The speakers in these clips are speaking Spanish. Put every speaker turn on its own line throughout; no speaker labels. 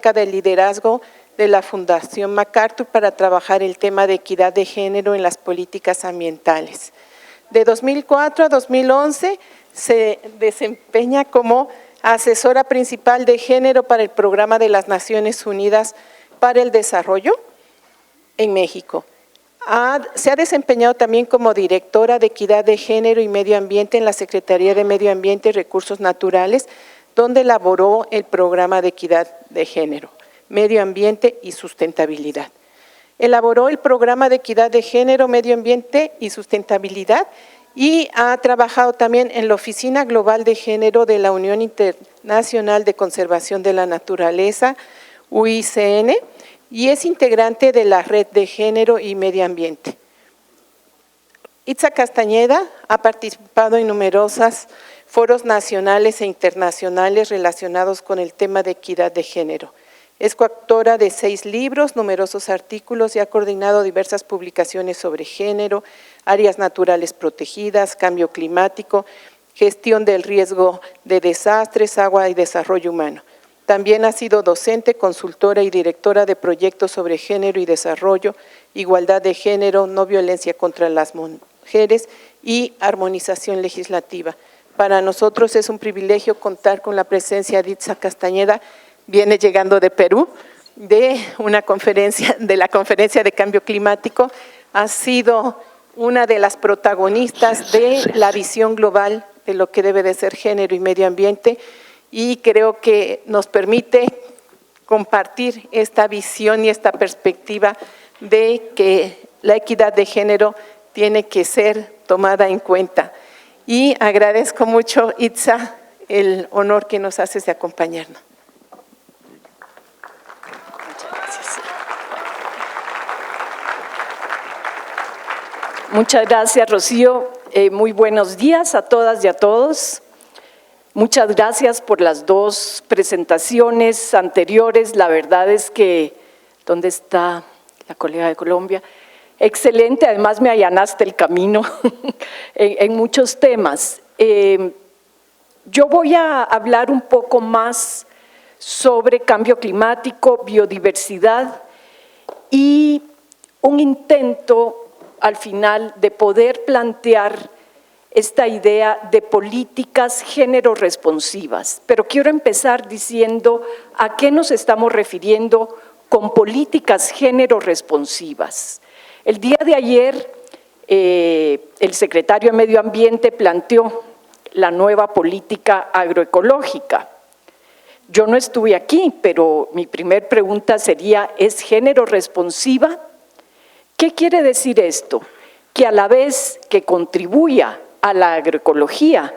del liderazgo de la Fundación MacArthur para trabajar el tema de equidad de género en las políticas ambientales. De 2004 a 2011 se desempeña como asesora principal de género para el Programa de las Naciones Unidas para el Desarrollo en México. Se ha desempeñado también como directora de Equidad de Género y Medio Ambiente en la Secretaría de Medio Ambiente y Recursos Naturales, donde elaboró el Programa de Equidad de Género, Medio Ambiente y Sustentabilidad. Elaboró el Programa de Equidad de Género, Medio Ambiente y Sustentabilidad y ha trabajado también en la Oficina Global de Género de la Unión Internacional de Conservación de la Naturaleza, UICN, y es integrante de la Red de Género y Medio Ambiente. Itza Castañeda ha participado en numerosos foros nacionales e internacionales relacionados con el tema de equidad de género. Es coautora de 6 libros, numerosos artículos y ha coordinado diversas publicaciones sobre género, áreas naturales protegidas, cambio climático, gestión del riesgo de desastres, agua y desarrollo humano. También ha sido docente, consultora y directora de proyectos sobre género y desarrollo, igualdad de género, no violencia contra las mujeres y armonización legislativa. Para nosotros es un privilegio contar con la presencia de Itza Castañeda, viene llegando de Perú, de la Conferencia de Cambio Climático, ha sido una de las protagonistas de la visión global de lo que debe de ser género y medio ambiente, y creo que nos permite compartir esta visión y esta perspectiva de que la equidad de género tiene que ser tomada en cuenta. Y agradezco mucho, Itza, el honor que nos haces de acompañarnos. Muchas gracias.
Muchas gracias, Rocío. Muy buenos días a todas y a todos. Muchas gracias por las 2 presentaciones anteriores. La verdad es que, ¿dónde está la colega de Colombia? Excelente, además me allanaste el camino en muchos temas. Yo voy a hablar un poco más sobre cambio climático, biodiversidad y un intento al final de poder plantear esta idea de políticas género responsivas. Pero quiero empezar diciendo a qué nos estamos refiriendo con políticas género responsivas. El día de ayer, el secretario de Medio Ambiente planteó la nueva política agroecológica. Yo no estuve aquí, pero mi primer pregunta sería, ¿es género responsiva? ¿Qué quiere decir esto? Que a la vez que contribuya a la agroecología,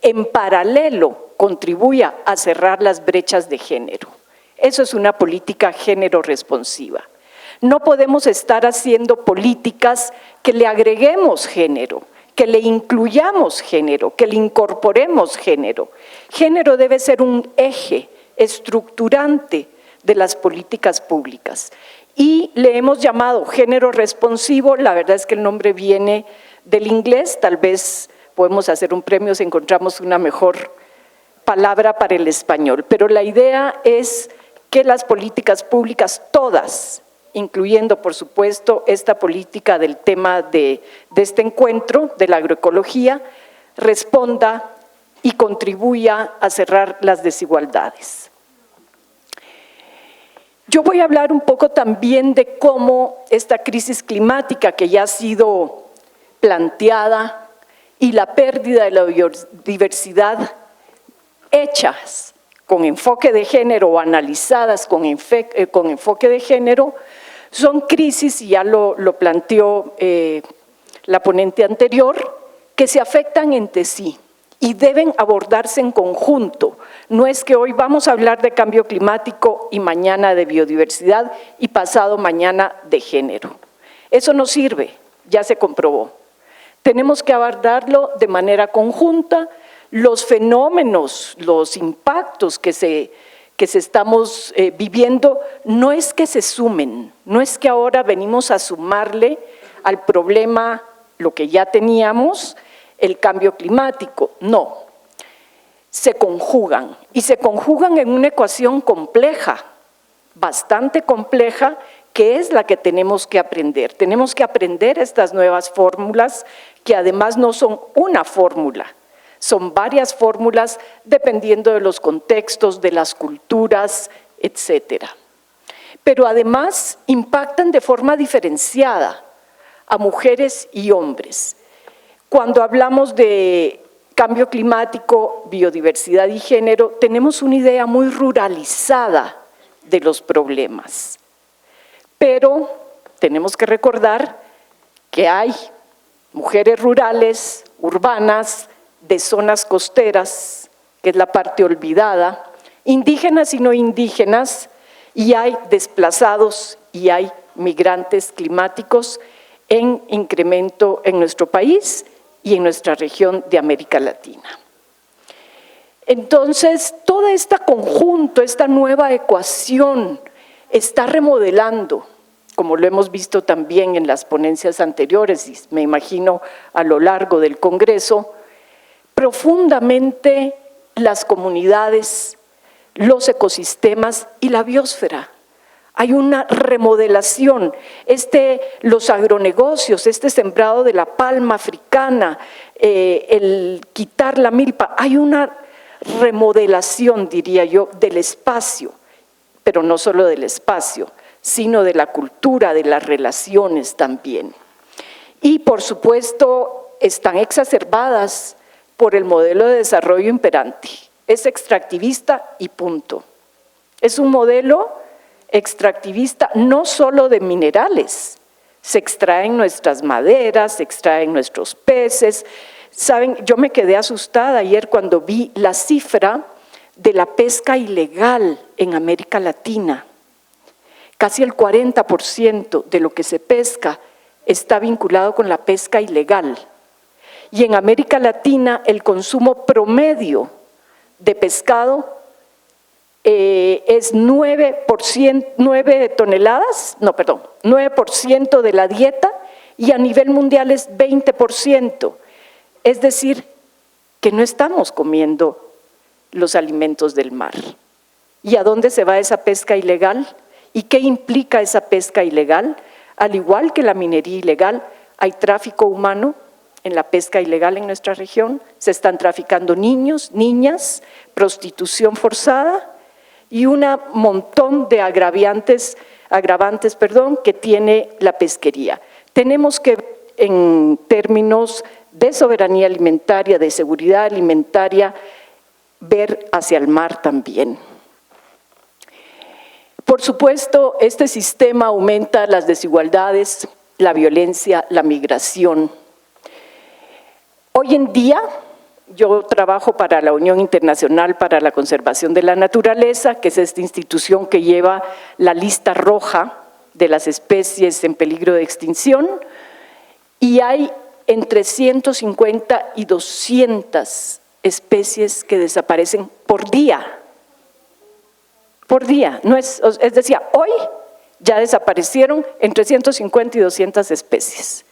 en paralelo contribuya a cerrar las brechas de género. Eso es una política género responsiva. No podemos estar haciendo políticas que le agreguemos género, que le incluyamos género, que le incorporemos género. Género debe ser un eje estructurante de las políticas públicas. Y le hemos llamado género responsivo, la verdad es que el nombre viene del inglés, tal vez podemos hacer un premio si encontramos una mejor palabra para el español, pero la idea es que las políticas públicas todas, incluyendo por supuesto esta política del tema de este encuentro de la agroecología, responda y contribuya a cerrar las desigualdades. Yo voy a hablar un poco también de cómo esta crisis climática que ya ha sido planteada y la pérdida de la biodiversidad hechas con enfoque de género o analizadas con enfoque de género son crisis, y ya lo planteó la ponente anterior, que se afectan entre sí y deben abordarse en conjunto. No es que hoy vamos a hablar de cambio climático y mañana de biodiversidad y pasado mañana de género. Eso no sirve, ya se comprobó. Tenemos que abordarlo de manera conjunta. Los fenómenos, los impactos que estamos viviendo, no es que se sumen, no es que ahora venimos a sumarle al problema lo que ya teníamos, el cambio climático, no. Se conjugan y se conjugan en una ecuación compleja bastante compleja, que es la que tenemos que aprender. Tenemos que aprender estas nuevas fórmulas, que además no son una fórmula, son varias fórmulas dependiendo de los contextos, de las culturas, etcétera. Pero además impactan de forma diferenciada a mujeres y hombres. Cuando hablamos de cambio climático, biodiversidad y género, tenemos una idea muy ruralizada de los problemas. Pero tenemos que recordar que hay mujeres rurales, urbanas, de zonas costeras, que es la parte olvidada, indígenas y no indígenas, y hay desplazados y hay migrantes climáticos en incremento en nuestro país y en nuestra región de América Latina. Entonces, todo este conjunto, esta nueva ecuación, está remodelando, como lo hemos visto también en las ponencias anteriores, y me imagino a lo largo del Congreso, profundamente las comunidades, los ecosistemas y la biosfera. Hay una remodelación, los agronegocios, sembrado de la palma africana, el quitar la milpa, hay una remodelación, diría yo, del espacio, pero no solo del espacio, sino de la cultura, de las relaciones también. Y por supuesto están exacerbadas por el modelo de desarrollo imperante. Es extractivista y punto. Es un modelo extractivista no solo de minerales, se extraen nuestras maderas, se extraen nuestros peces. Saben, yo me quedé asustada ayer cuando vi la cifra de la pesca ilegal en América Latina. Casi el 40% de lo que se pesca está vinculado con la pesca ilegal. Y en América Latina el consumo promedio de pescado es 9% de la dieta, y a nivel mundial es 20%. Es decir, que no estamos comiendo los alimentos del mar. ¿Y a dónde se va esa pesca ilegal? ¿Y qué implica esa pesca ilegal? Al igual que la minería ilegal, hay tráfico humano en la pesca ilegal en nuestra región, se están traficando niños, niñas, prostitución forzada y un montón de agravantes que tiene la pesquería. Tenemos que, en términos de soberanía alimentaria, de seguridad alimentaria, ver hacia el mar también. Por supuesto, este sistema aumenta las desigualdades, la violencia, la migración. Hoy en día, yo trabajo para la Unión Internacional para la Conservación de la Naturaleza, que es esta institución que lleva la lista roja de las especies en peligro de extinción, y hay entre 150 y 200 especies que desaparecen por día. Por día, es decir, hoy ya desaparecieron entre 150 y 200 especies.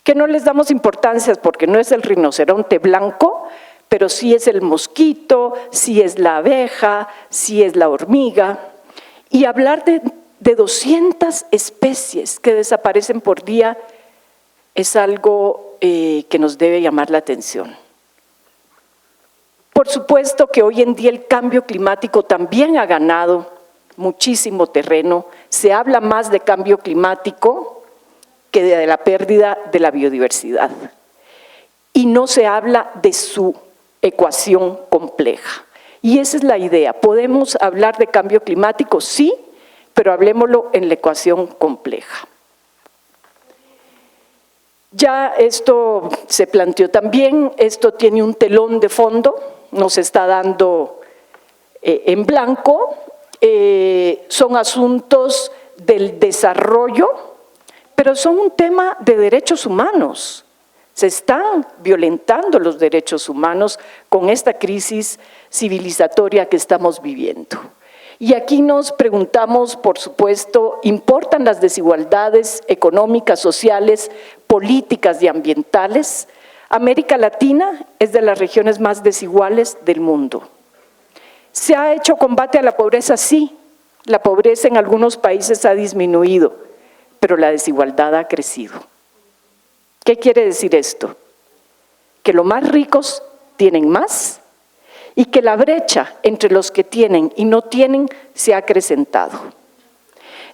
Que no les damos importancia porque no es el rinoceronte blanco, pero sí es el mosquito, sí es la abeja, sí es la hormiga. Y hablar de 200 especies que desaparecen por día es algo que nos debe llamar la atención. Por supuesto que hoy en día el cambio climático también ha ganado muchísimo terreno. Se habla más de cambio climático que de la pérdida de la biodiversidad. Y no se habla de su ecuación compleja. Y esa es la idea. Podemos hablar de cambio climático, sí, pero hablemoslo en la ecuación compleja. Ya esto se planteó también, esto tiene un telón de fondo, nos está dando en blanco, son asuntos del desarrollo, pero son un tema de derechos humanos. Se están violentando los derechos humanos con esta crisis civilizatoria que estamos viviendo. Y aquí nos preguntamos, por supuesto, ¿importan las desigualdades económicas, sociales, políticas y ambientales? América Latina es de las regiones más desiguales del mundo. ¿Se ha hecho combate a la pobreza? Sí, La pobreza en algunos países ha disminuido, pero la desigualdad ha crecido. ¿Qué quiere decir esto? Que los más ricos tienen más y que la brecha entre los que tienen y no tienen se ha acrecentado.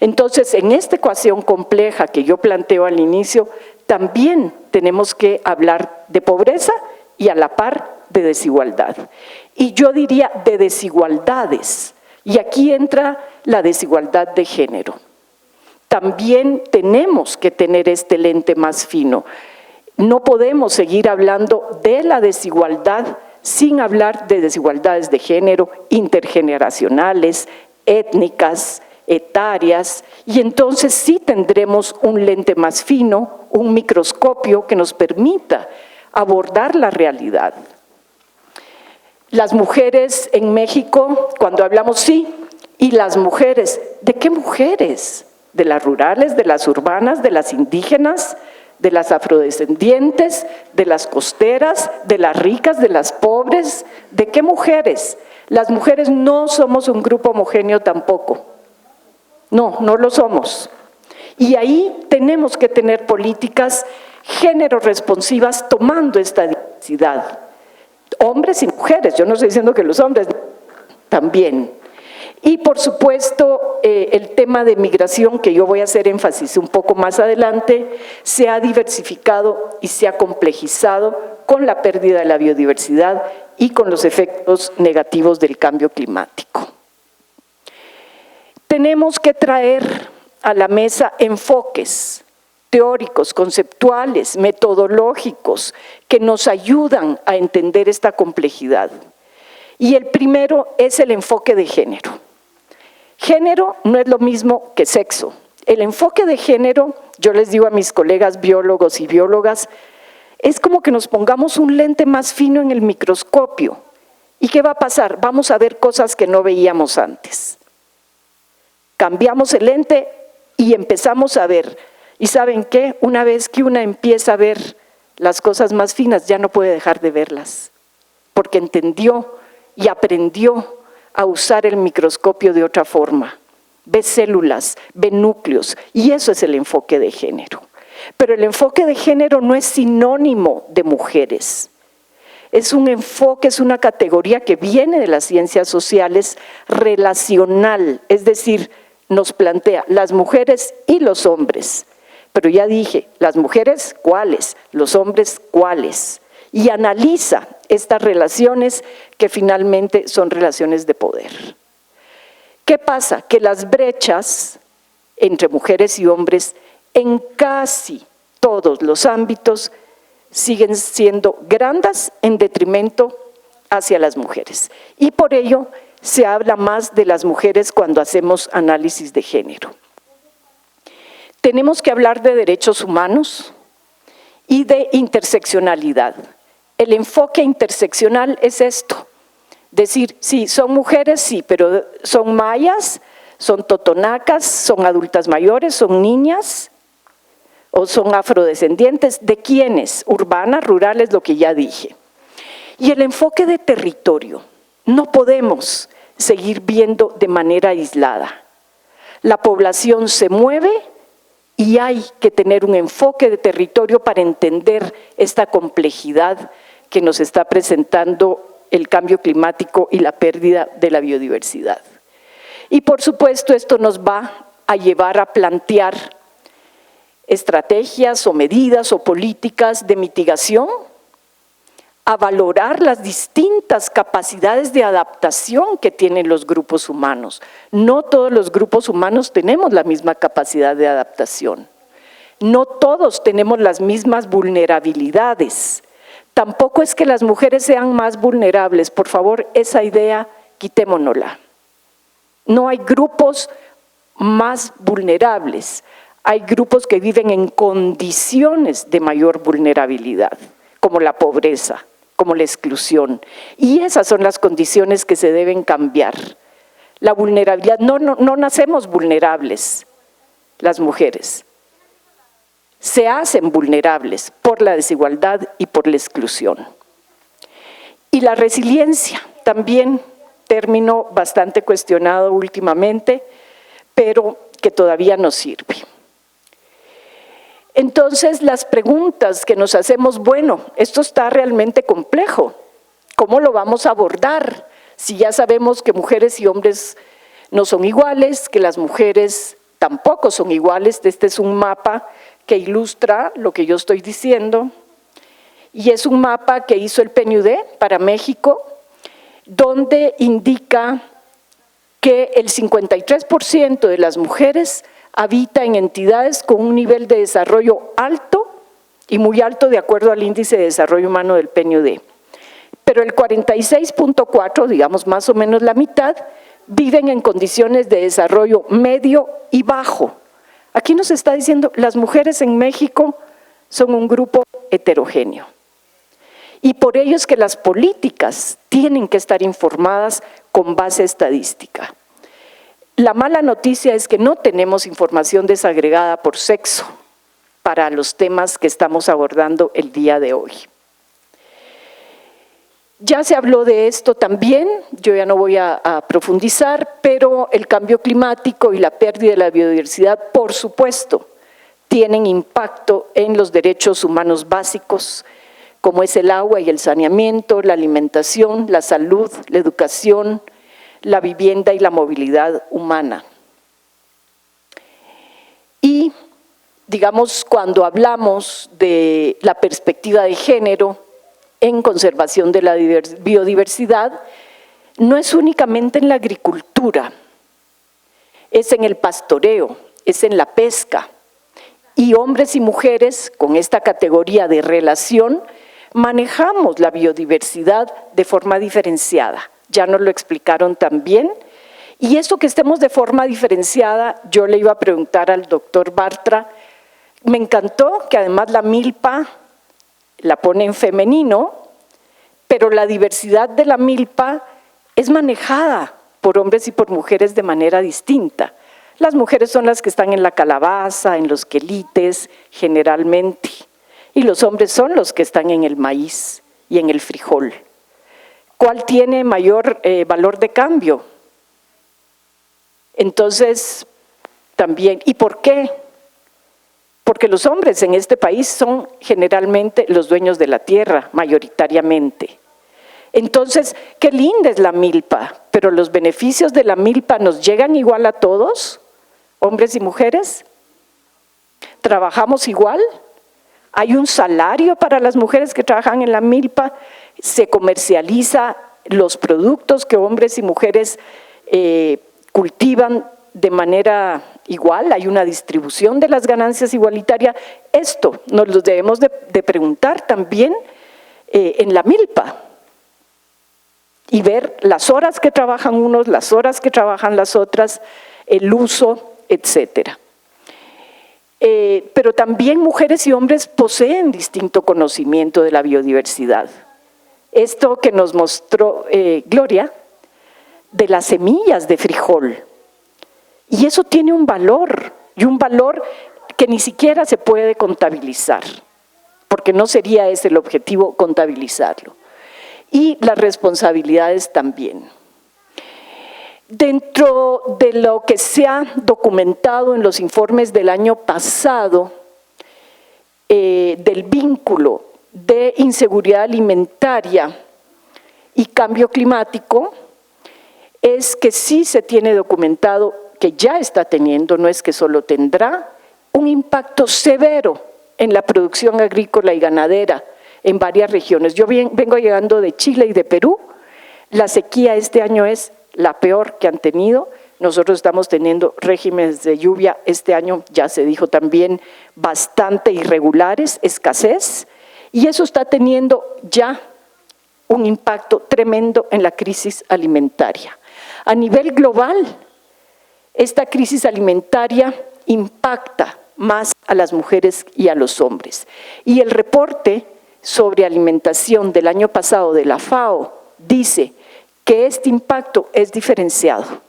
Entonces, en esta ecuación compleja que yo planteo al inicio, también tenemos que hablar de pobreza y a la par de desigualdad. Y yo diría de desigualdades, y aquí entra la desigualdad de género. También tenemos que tener este lente más fino. No podemos seguir hablando de la desigualdad sin hablar de desigualdades de género, intergeneracionales, étnicas, etarias, y entonces sí tendremos un lente más fino, un microscopio que nos permita abordar la realidad. Las mujeres en México, cuando hablamos, sí, y las mujeres, ¿de qué mujeres? ¿De las rurales, de las urbanas, de las indígenas, de las afrodescendientes, de las costeras, de las ricas, de las pobres? ¿De qué mujeres? Las mujeres no somos un grupo homogéneo tampoco. No, no lo somos. Y ahí tenemos que tener políticas género responsivas tomando esta diversidad. Hombres y mujeres, yo no estoy diciendo que los hombres también. Y por supuesto, el tema de migración, que yo voy a hacer énfasis un poco más adelante, se ha diversificado y se ha complejizado con la pérdida de la biodiversidad y con los efectos negativos del cambio climático. Tenemos que traer a la mesa enfoques teóricos, conceptuales, metodológicos, que nos ayudan a entender esta complejidad. Y el primero es el enfoque de género. Género no es lo mismo que sexo. El enfoque de género, yo les digo a mis colegas biólogos y biólogas, es como que nos pongamos un lente más fino en el microscopio. ¿Y qué va a pasar? Vamos a ver cosas que no veíamos antes. Cambiamos el lente y empezamos a ver. ¿Y saben qué? Una vez que una empieza a ver las cosas más finas, ya no puede dejar de verlas, porque entendió y aprendió a usar el microscopio de otra forma. Ve células, ve núcleos, y eso es el enfoque de género. Pero el enfoque de género no es sinónimo de mujeres. Es un enfoque, es una categoría que viene de las ciencias sociales relacional, es decir, nos plantea las mujeres y los hombres. Pero ya dije, las mujeres, ¿cuáles? Los hombres, ¿cuáles? Y analiza estas relaciones que finalmente son relaciones de poder. ¿Qué pasa? Que las brechas entre mujeres y hombres en casi todos los ámbitos siguen siendo grandes en detrimento hacia las mujeres. Y por ello se habla más de las mujeres cuando hacemos análisis de género. Tenemos que hablar de derechos humanos y de interseccionalidad. El enfoque interseccional es esto, decir, sí, son mujeres, sí, pero son mayas, son totonacas, son adultas mayores, son niñas o son afrodescendientes. ¿De quiénes? Urbanas, rurales, lo que ya dije. Y el enfoque de territorio, no podemos seguir viendo de manera aislada. La población se mueve y hay que tener un enfoque de territorio para entender esta complejidad que nos está presentando el cambio climático y la pérdida de la biodiversidad. Y por supuesto esto nos va a llevar a plantear estrategias o medidas o políticas de mitigación, a valorar las distintas capacidades de adaptación que tienen los grupos humanos. No todos los grupos humanos tenemos la misma capacidad de adaptación. No todos tenemos las mismas vulnerabilidades. Tampoco es que las mujeres sean más vulnerables. Por favor, esa idea quitémonosla. No hay grupos más vulnerables. Hay grupos que viven en condiciones de mayor vulnerabilidad, como la pobreza, como la exclusión. Y esas son las condiciones que se deben cambiar. La vulnerabilidad, no nacemos vulnerables las mujeres. Se hacen vulnerables por la desigualdad y por la exclusión. Y la resiliencia, también término bastante cuestionado últimamente, pero que todavía nos sirve. Entonces, las preguntas que nos hacemos, bueno, esto está realmente complejo, ¿cómo lo vamos a abordar? Si ya sabemos que mujeres y hombres no son iguales, que las mujeres tampoco son iguales, este es un mapa que ilustra lo que yo estoy diciendo, y es un mapa que hizo el PNUD para México, donde indica que el 53% de las mujeres habita en entidades con un nivel de desarrollo alto y muy alto de acuerdo al índice de desarrollo humano del PNUD. Pero el 46.4%, digamos más o menos la mitad, viven en condiciones de desarrollo medio y bajo. Aquí nos está diciendo, las mujeres en México son un grupo heterogéneo. Y por ello es que las políticas tienen que estar informadas con base estadística. La mala noticia es que no tenemos información desagregada por sexo para los temas que estamos abordando el día de hoy. Ya se habló de esto también, yo ya no voy a profundizar, pero el cambio climático y la pérdida de la biodiversidad, por supuesto, tienen impacto en los derechos humanos básicos, como es el agua y el saneamiento, la alimentación, la salud, la educación, la vivienda y la movilidad humana. Y, digamos, cuando hablamos de la perspectiva de género en conservación de la biodiversidad, no es únicamente en la agricultura, es en el pastoreo, es en la pesca. Y hombres y mujeres con esta categoría de relación manejamos la biodiversidad de forma diferenciada. Ya nos lo explicaron también, y eso que estemos de forma diferenciada, yo le iba a preguntar al doctor Bartra, me encantó que además la milpa la pone en femenino, pero la diversidad de la milpa es manejada por hombres y por mujeres de manera distinta. Las mujeres son las que están en la calabaza, en los quelites, generalmente, y los hombres son los que están en el maíz y en el frijol. ¿Cuál tiene mayor valor de cambio? Entonces, también, ¿y por qué? Porque los hombres en este país son generalmente los dueños de la tierra, mayoritariamente. Entonces, qué linda es la milpa, pero los beneficios de la milpa nos llegan igual a todos, hombres y mujeres. ¿Trabajamos igual? ¿Hay un salario para las mujeres que trabajan en la milpa? ¿Se comercializa los productos que hombres y mujeres cultivan de manera igual? ¿Hay una distribución de las ganancias igualitaria? Esto nos lo debemos de preguntar también en la milpa y ver las horas que trabajan unos, las horas que trabajan las otras, el uso, etcétera. Pero también mujeres y hombres poseen distinto conocimiento de la biodiversidad. Esto que nos mostró Gloria, de las semillas de frijol. Y eso tiene un valor, y un valor que ni siquiera se puede contabilizar, porque no sería ese el objetivo, contabilizarlo. Y las responsabilidades también. Dentro de lo que se ha documentado en los informes del año pasado, del vínculo de inseguridad alimentaria y cambio climático, es que sí se tiene documentado que ya está teniendo, no es que solo tendrá, un impacto severo en la producción agrícola y ganadera en varias regiones. Yo vengo llegando de Chile y de Perú, la sequía este año es la peor que han tenido. Nosotros estamos teniendo regímenes de lluvia este año, ya se dijo también, bastante irregulares, escasez, y eso está teniendo ya un impacto tremendo en la crisis alimentaria. A nivel global, esta crisis alimentaria impacta más a las mujeres y a los hombres. Y el reporte sobre alimentación del año pasado de la FAO dice que este impacto es diferenciado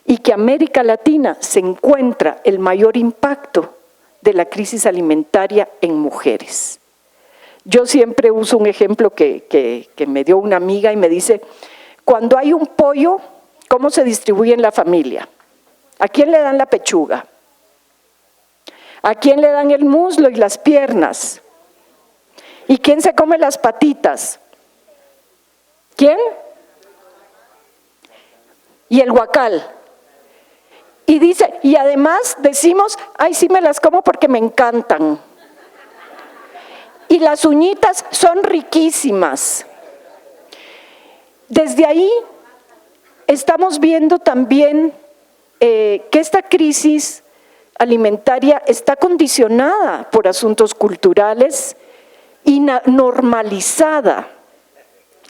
y que América Latina se encuentra el mayor impacto de la crisis alimentaria en mujeres. Yo siempre uso un ejemplo que me dio una amiga y me dice, cuando hay un pollo, ¿cómo se distribuye en la familia? ¿A quién le dan la pechuga? ¿A quién le dan el muslo y las piernas? ¿Y quién se come las patitas? ¿Quién? Y el guacal. Y dice, y además decimos, ay, sí me las como porque me encantan. Y las uñitas son riquísimas. Desde ahí estamos viendo también que esta crisis alimentaria está condicionada por asuntos culturales y normalizada.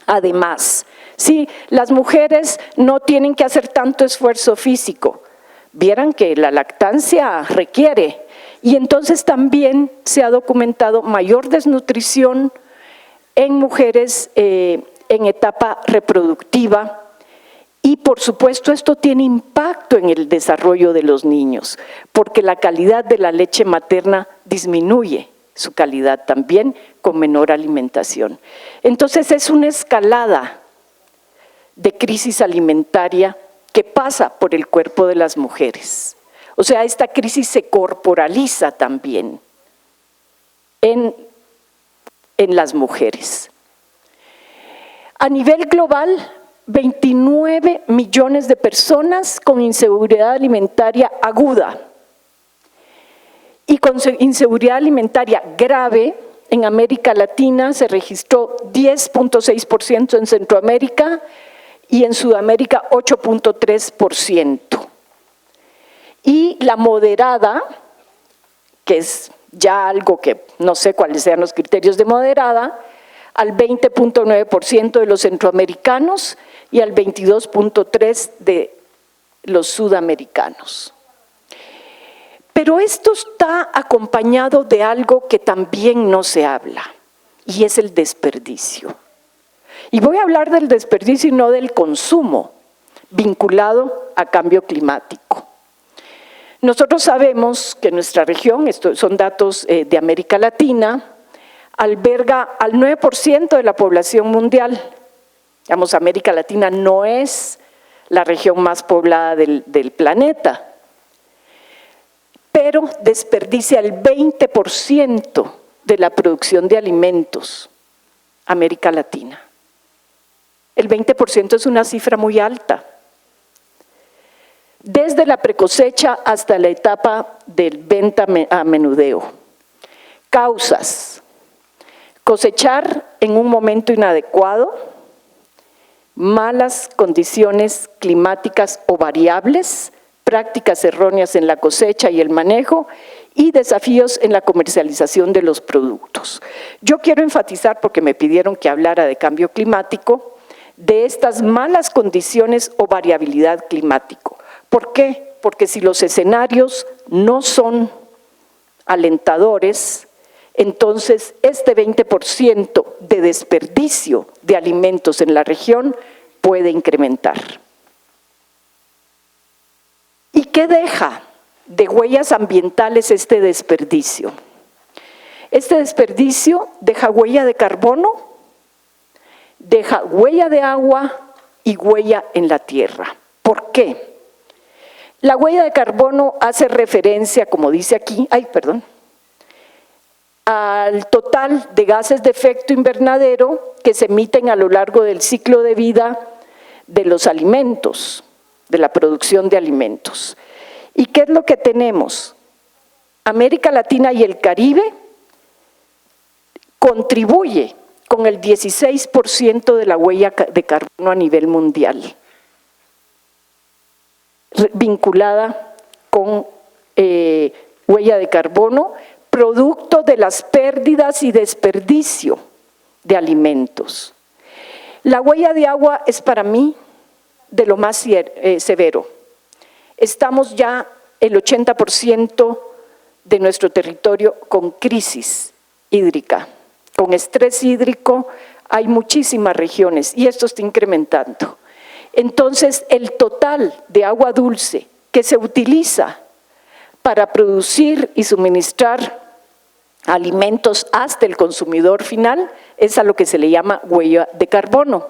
Además, sí, las mujeres no tienen que hacer tanto esfuerzo físico. Vieran que la lactancia requiere, y entonces también se ha documentado mayor desnutrición en mujeres en etapa reproductiva, y por supuesto esto tiene impacto en el desarrollo de los niños, porque la calidad de la leche materna disminuye su calidad también con menor alimentación. Entonces es una escalada de crisis alimentaria que pasa por el cuerpo de las mujeres. O sea, esta crisis se corporaliza también en las mujeres. A nivel global, 29 millones de personas con inseguridad alimentaria aguda y con inseguridad alimentaria grave. En América Latina se registró 10.6% en Centroamérica y en Sudamérica 8.3%. Y la moderada, que es ya algo que no sé cuáles sean los criterios de moderada, al 20.9% de los centroamericanos y al 22.3% de los sudamericanos. Pero esto está acompañado de algo que también no se habla, y es el desperdicio. Y voy a hablar del desperdicio y no del consumo, vinculado a cambio climático. Nosotros sabemos que nuestra región, estos son datos de América Latina, alberga al 9% de la población mundial. Digamos, América Latina no es la región más poblada del planeta, pero desperdicia el 20% de la producción de alimentos, América Latina. El 20% es una cifra muy alta. Desde la precosecha hasta la etapa del venta a menudeo. Causas: cosechar en un momento inadecuado, malas condiciones climáticas o variables, prácticas erróneas en la cosecha y el manejo, y desafíos en la comercialización de los productos. Yo quiero enfatizar, porque me pidieron que hablara de cambio climático, de estas malas condiciones o variabilidad climático. ¿Por qué? Porque si los escenarios no son alentadores, entonces este 20% de desperdicio de alimentos en la región puede incrementar. ¿Y qué deja de huellas ambientales este desperdicio? Este desperdicio deja huella de carbono, deja huella de agua y huella en la tierra. ¿Por qué? La huella de carbono hace referencia, como dice aquí, al total de gases de efecto invernadero que se emiten a lo largo del ciclo de vida de los alimentos, de la producción de alimentos. ¿Y qué es lo que tenemos? América Latina y el Caribe contribuye con el 16% de la huella de carbono a nivel mundial, vinculada con huella de carbono, producto de las pérdidas y desperdicio de alimentos. La huella de agua es para mí de lo más severo. Estamos ya el 80% de nuestro territorio con crisis hídrica, con estrés hídrico. Hay muchísimas regiones y esto está incrementando. Entonces, el total de agua dulce que se utiliza para producir y suministrar alimentos hasta el consumidor final es a lo que se le llama huella de carbono.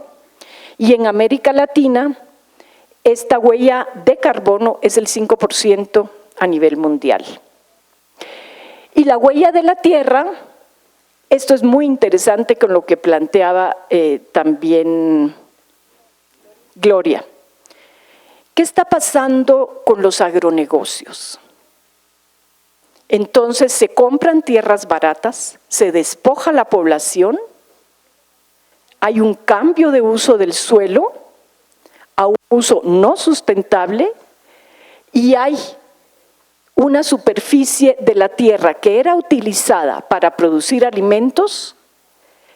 Y en América Latina, esta huella de carbono es el 5% a nivel mundial. Y la huella de la Tierra, esto es muy interesante con lo que planteaba también Gloria. ¿Qué está pasando con los agronegocios? Entonces se compran tierras baratas, se despoja la población, hay un cambio de uso del suelo a un uso no sustentable y hay una superficie de la tierra que era utilizada para producir alimentos,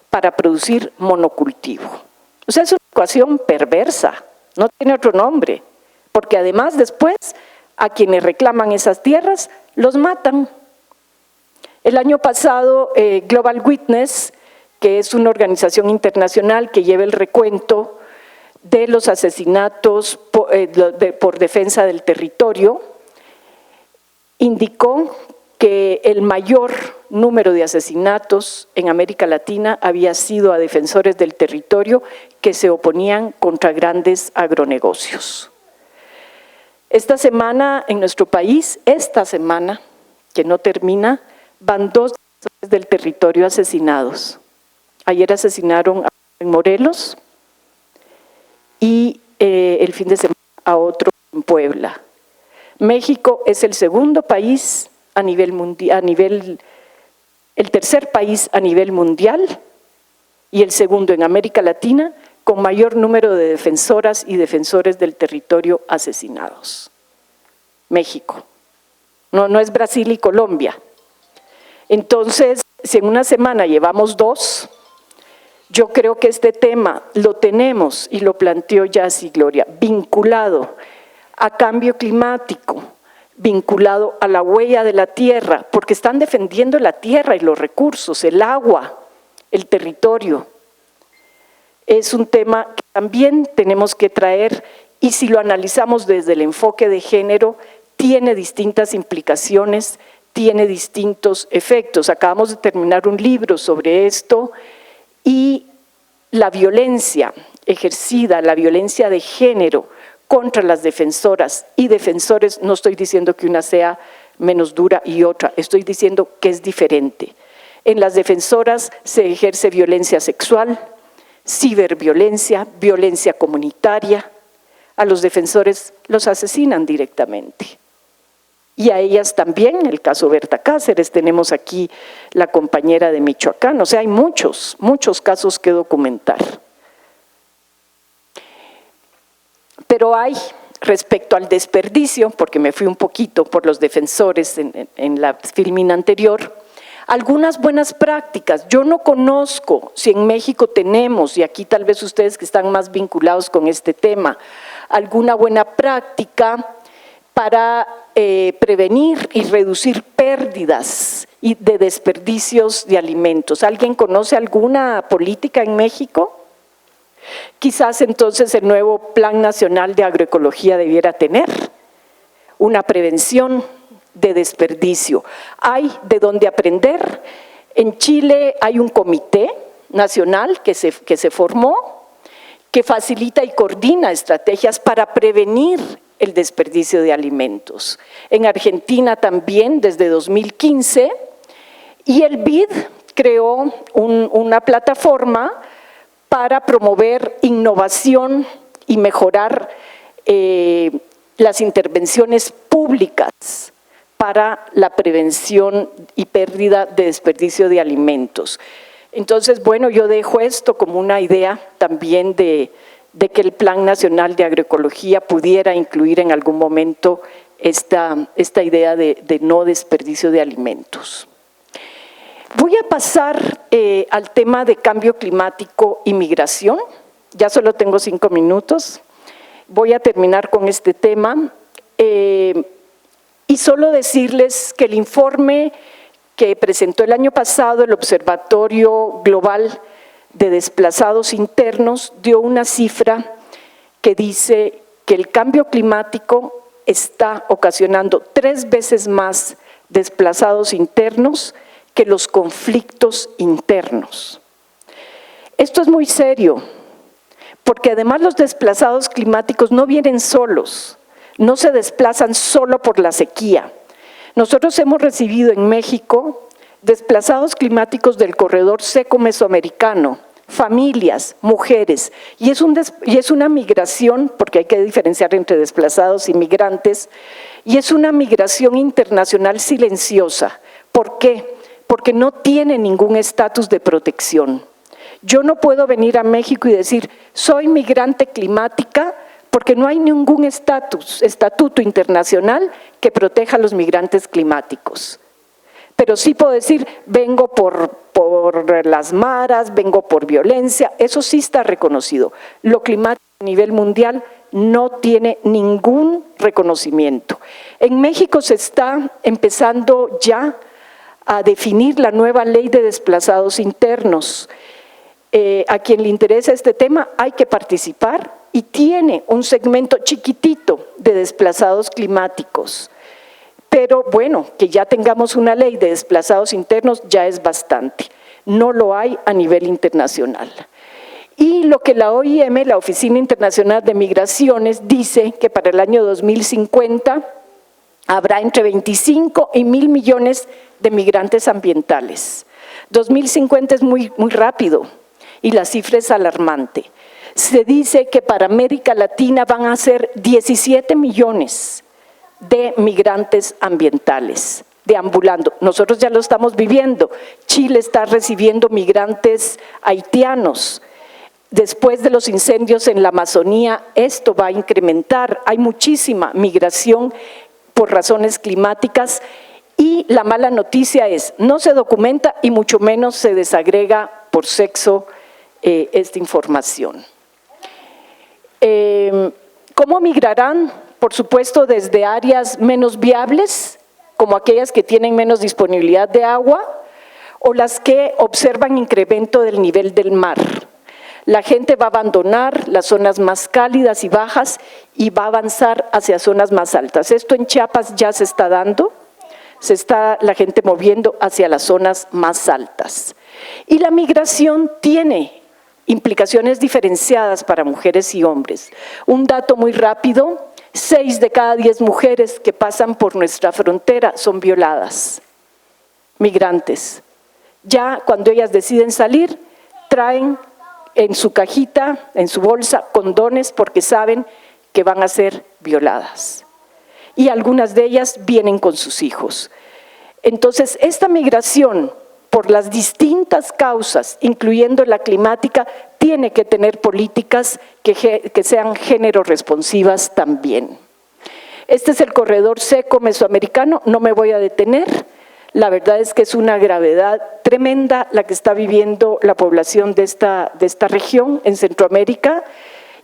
para producir monocultivo. O sea, es una ecuación perversa, no tiene otro nombre, porque además después a quienes reclaman esas tierras los matan. El año pasado Global Witness, que es una organización internacional que lleva el recuento de los asesinatos por defensa del territorio, indicó que el mayor número de asesinatos en América Latina había sido a defensores del territorio que se oponían contra grandes agronegocios. Esta semana en nuestro país, esta semana que no termina, van 2 defensores del territorio asesinados. Ayer asesinaron en Morelos y el fin de semana a otro en Puebla. México es el segundo país a nivel mundial, el tercer país a nivel mundial y el segundo en América Latina con mayor número de defensoras y defensores del territorio asesinados. México. No es Brasil y Colombia. Entonces, si en una semana llevamos 2, yo creo que este tema lo tenemos, y lo planteó ya así Gloria, vinculado a cambio climático, vinculado a la huella de la tierra, porque están defendiendo la tierra y los recursos, el agua, el territorio. Es un tema que también tenemos que traer, y si lo analizamos desde el enfoque de género, tiene distintas implicaciones, tiene distintos efectos. Acabamos de terminar un libro sobre esto, y la violencia ejercida, la violencia de género contra las defensoras y defensores, no estoy diciendo que una sea menos dura y otra, estoy diciendo que es diferente. En las defensoras se ejerce violencia sexual, ciberviolencia, violencia comunitaria. A los defensores los asesinan directamente. Y a ellas también, el caso Berta Cáceres, tenemos aquí la compañera de Michoacán, o sea, hay muchos casos que documentar. Pero hay, respecto al desperdicio, porque me fui un poquito por los defensores en la filmina anterior, algunas buenas prácticas. Yo no conozco si en México tenemos, y aquí tal vez ustedes que están más vinculados con este tema, alguna buena práctica para prevenir y reducir pérdidas de desperdicios de alimentos. ¿Alguien conoce alguna política en México? Quizás entonces el nuevo Plan Nacional de Agroecología debiera tener una prevención de desperdicio. Hay de dónde aprender. En Chile hay un comité nacional que se formó, que facilita y coordina estrategias para prevenir el desperdicio de alimentos. En Argentina también desde 2015, y el BID creó una plataforma para promover innovación y mejorar las intervenciones públicas para la prevención y pérdida de desperdicio de alimentos. Entonces, bueno, yo dejo esto como una idea también de que el Plan Nacional de Agroecología pudiera incluir en algún momento esta idea de no desperdicio de alimentos. Voy a pasar al tema de cambio climático y migración. Ya solo tengo 5 minutos. Voy a terminar con este tema y solo decirles que el informe que presentó el año pasado el Observatorio Global de Desplazados Internos dio una cifra que dice que el cambio climático está ocasionando 3 veces más desplazados internos que los conflictos internos. Esto es muy serio, porque además los desplazados climáticos no vienen solos, no se desplazan solo por la sequía. Nosotros hemos recibido en México desplazados climáticos del corredor seco mesoamericano, familias, mujeres, y es una migración, porque hay que diferenciar entre desplazados y migrantes, y es una migración internacional silenciosa. ¿Por qué? Porque no tiene ningún estatus de protección. Yo no puedo venir a México y decir, soy migrante climática, porque no hay ningún estatuto internacional que proteja a los migrantes climáticos. Pero sí puedo decir, vengo por las maras, vengo por violencia, eso sí está reconocido. Lo climático a nivel mundial no tiene ningún reconocimiento. En México se está empezando ya a definir la nueva ley de desplazados internos. A quien le interesa este tema hay que participar y tiene un segmento chiquitito de desplazados climáticos. Pero bueno, que ya tengamos una ley de desplazados internos ya es bastante. No lo hay a nivel internacional. Y lo que la OIM, la Oficina Internacional de Migraciones, dice que para el año 2050 habrá entre 25 y 1.000 millones de migrantes ambientales. 2050 es muy rápido y la cifra es alarmante. Se dice que para América Latina van a ser 17 millones de migrantes ambientales deambulando. Nosotros ya lo estamos viviendo. Chile está recibiendo migrantes haitianos. Después de los incendios en la Amazonía, esto va a incrementar. Hay muchísima migración por razones climáticas y la mala noticia es, no se documenta y mucho menos se desagrega por sexo esta información. ¿Cómo migrarán? Por supuesto, desde áreas menos viables, como aquellas que tienen menos disponibilidad de agua, o las que observan incremento del nivel del mar. La gente va a abandonar las zonas más cálidas y bajas y va a avanzar hacia zonas más altas. Esto en Chiapas ya se está dando, se está la gente moviendo hacia las zonas más altas. Y la migración tiene implicaciones diferenciadas para mujeres y hombres. Un dato muy rápido, 6 de cada 10 mujeres que pasan por nuestra frontera son violadas, migrantes. Ya cuando ellas deciden salir, traen en su cajita, en su bolsa, condones porque saben que van a ser violadas. Y algunas de ellas vienen con sus hijos. Entonces, esta migración, por las distintas causas, incluyendo la climática, tiene que tener políticas que sean género responsivas también. Este es el corredor seco mesoamericano, no me voy a detener. La verdad es que es una gravedad tremenda la que está viviendo la población de esta región en Centroamérica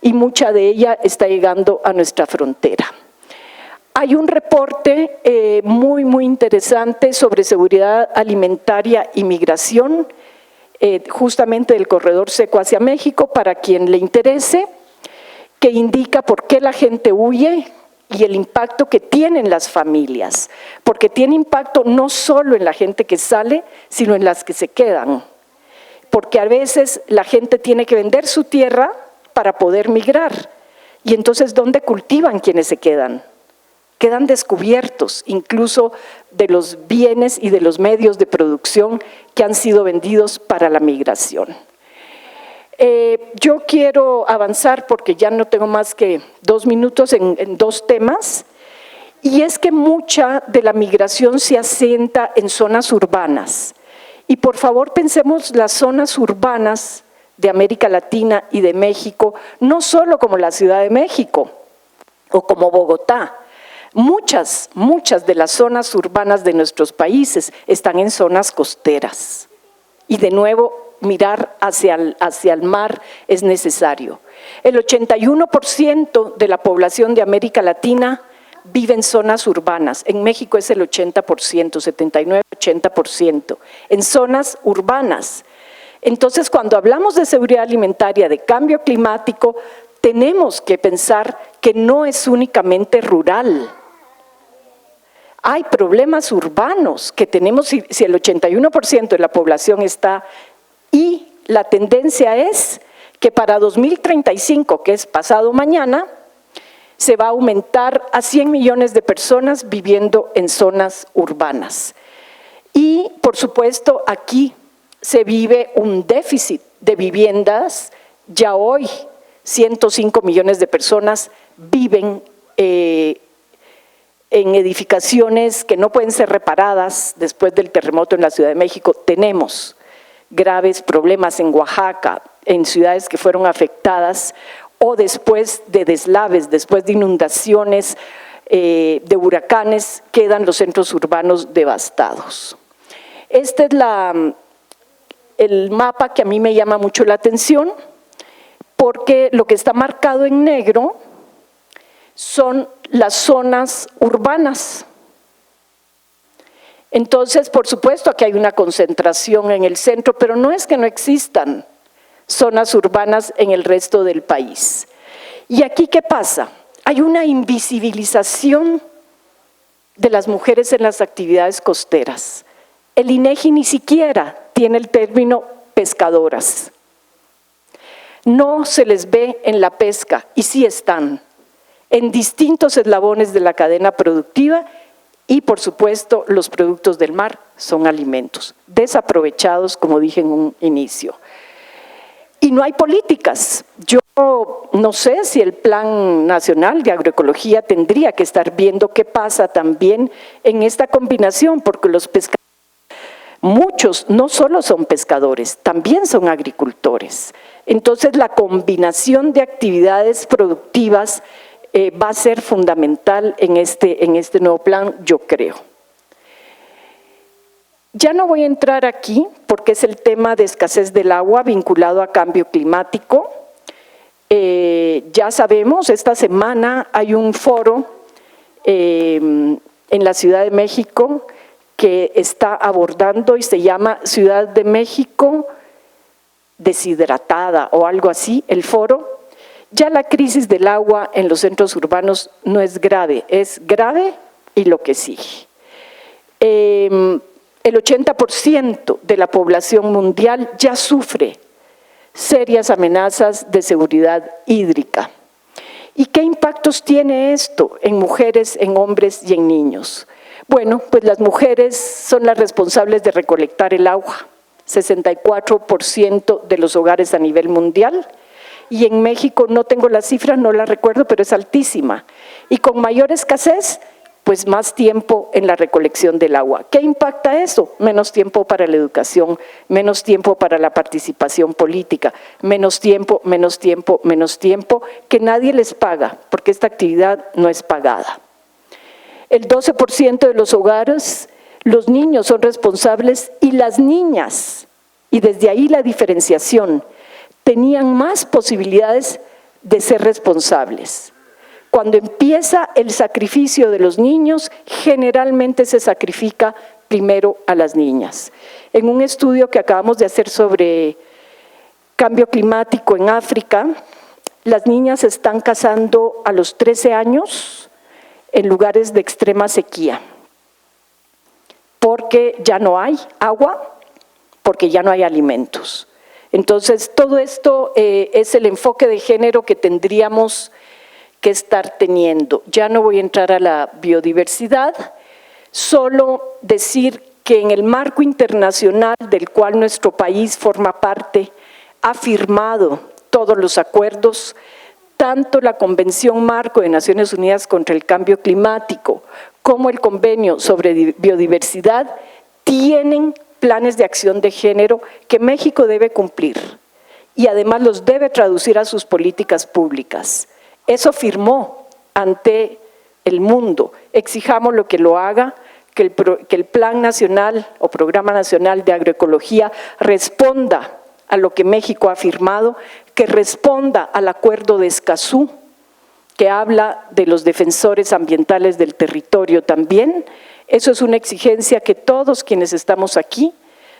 y mucha de ella está llegando a nuestra frontera. Hay un reporte muy interesante sobre seguridad alimentaria y migración, justamente del corredor seco hacia México, para quien le interese, que indica por qué la gente huye y el impacto que tienen las familias, porque tiene impacto no solo en la gente que sale, sino en las que se quedan, porque a veces la gente tiene que vender su tierra para poder migrar, y entonces ¿dónde cultivan quienes se quedan? Quedan descubiertos incluso de los bienes y de los medios de producción que han sido vendidos para la migración. Yo quiero avanzar porque ya no tengo más que 2 minutos en 2 temas, y es que mucha de la migración se asienta en zonas urbanas. Y por favor pensemos las zonas urbanas de América Latina y de México, no solo como la Ciudad de México o como Bogotá. Muchas de las zonas urbanas de nuestros países están en zonas costeras. Y de nuevo, mirar hacia el mar es necesario. El 81% de la población de América Latina vive en zonas urbanas. En México es el 80%, 79-80%, en zonas urbanas. Entonces, cuando hablamos de seguridad alimentaria, de cambio climático, tenemos que pensar que no es únicamente rural. Hay problemas urbanos que tenemos si el 81% de la población está, y la tendencia es que para 2035, que es pasado mañana, se va a aumentar a 100 millones de personas viviendo en zonas urbanas. Y, por supuesto, aquí se vive un déficit de viviendas. Ya hoy 105 millones de personas viven en edificaciones que no pueden ser reparadas después del terremoto en la Ciudad de México. Tenemos graves problemas en Oaxaca, en ciudades que fueron afectadas, o después de deslaves, después de inundaciones, de huracanes, quedan los centros urbanos devastados. Este es el mapa que a mí me llama mucho la atención, porque lo que está marcado en negro son las zonas urbanas. Entonces, por supuesto que hay una concentración en el centro, pero no es que no existan zonas urbanas en el resto del país. ¿Y aquí qué pasa? Hay una invisibilización de las mujeres en las actividades costeras. El INEGI ni siquiera tiene el término pescadoras. No se les ve en la pesca, y sí están, en distintos eslabones de la cadena productiva, y por supuesto los productos del mar son alimentos, desaprovechados, como dije en un inicio. Y no hay políticas. Yo no sé si el Plan Nacional de Agroecología tendría que estar viendo qué pasa también en esta combinación, porque los pescadores, muchos no solo son pescadores, también son agricultores. Entonces la combinación de actividades productivas va a ser fundamental en este nuevo plan, yo creo. Ya no voy a entrar aquí porque es el tema de escasez del agua vinculado a cambio climático. Ya sabemos, esta semana hay un foro en la Ciudad de México que está abordando y se llama Ciudad de México deshidratada o algo así, el foro. Ya la crisis del agua en los centros urbanos no es grave y lo que sigue. El 80% de la población mundial ya sufre serias amenazas de seguridad hídrica. ¿Y qué impactos tiene esto en mujeres, en hombres y en niños? Bueno, pues las mujeres son las responsables de recolectar el agua, 64% de los hogares a nivel mundial, y en México no tengo la cifra, no la recuerdo, pero es altísima. Y con mayor escasez, pues más tiempo en la recolección del agua. ¿Qué impacta eso? Menos tiempo para la educación, menos tiempo para la participación política, menos tiempo, que nadie les paga, porque esta actividad no es pagada. El 12% de los hogares, los niños son responsables y las niñas, y desde ahí la diferenciación, tenían más posibilidades de ser responsables. Cuando empieza el sacrificio de los niños, generalmente se sacrifica primero a las niñas. En un estudio que acabamos de hacer sobre cambio climático en África, las niñas se están casando a los 13 años en lugares de extrema sequía, porque ya no hay agua, porque ya no hay alimentos. Entonces, todo esto es el enfoque de género que tendríamos que estar teniendo. Ya no voy a entrar a la biodiversidad, solo decir que en el marco internacional del cual nuestro país forma parte, ha firmado todos los acuerdos, tanto la Convención Marco de Naciones Unidas contra el Cambio Climático como el Convenio sobre Biodiversidad, tienen planes de acción de género que México debe cumplir y además los debe traducir a sus políticas públicas. Eso firmó ante el mundo. Exijamos lo que lo haga, que el Plan Nacional o Programa Nacional de Agroecología responda a lo que México ha firmado, que responda al Acuerdo de Escazú, que habla de los defensores ambientales del territorio también. Eso es una exigencia que todos quienes estamos aquí,